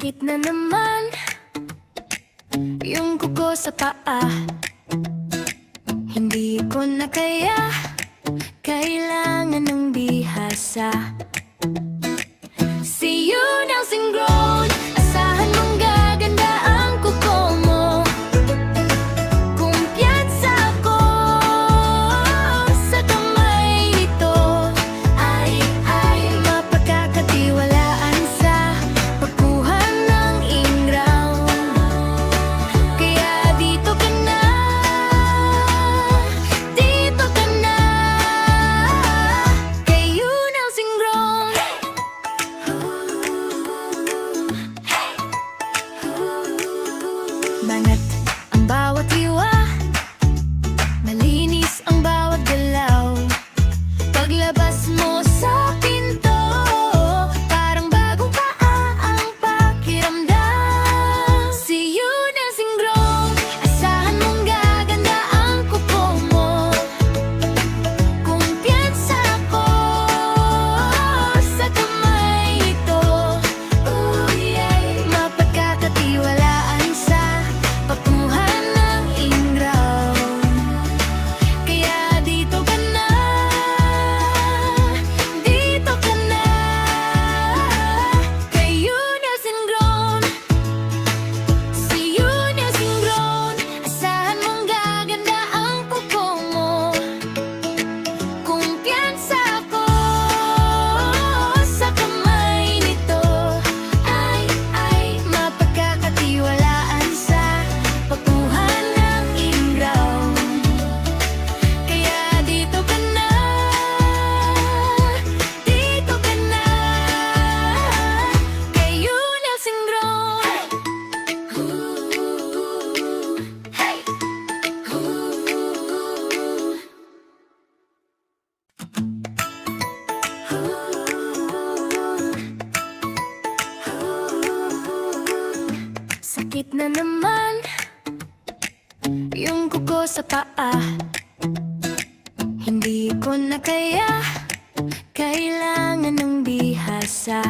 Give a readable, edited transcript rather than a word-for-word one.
Sakit na naman yung kuko sa paa. Hindi ko na kaya, kailangan ng bihasa. See you Nelson Grown, asahan mong gaganda ang kuko mo. Kumpiyansa ako sa kamay nito. Ay mapagkakatiwalaan sa pagkuha ng ingraw. Kaya dito ka na, dito ka na kay you Nelson Grown. Bangat ang bawat hiwa, malinis ang bawat galaw. Paglabas mo sa pinto, parang bagong paa ang pakiramdam. See you Nelson Grown, asahan mong gaganda ang kuko mo. Kumpiyansa ako sa kamay nito. Mapagkakatiwalaan sa pagkuha ng ingraw. Kaya dito ka na, dito ka na kay you Nelson Grown. See you Nelson Grown, asahan mong gaganda ang kuko mo. Kumpiyansa ako sa kamay nito. Ay mapagkakatiwalaan sa pagkuha ng ingraw. Kaya dito ka na, dito ka na kay you Nelson Grown. Hey. Sakit na naman yung kuko sa paa. Hindi ko na kaya, kailangan ng bihasa.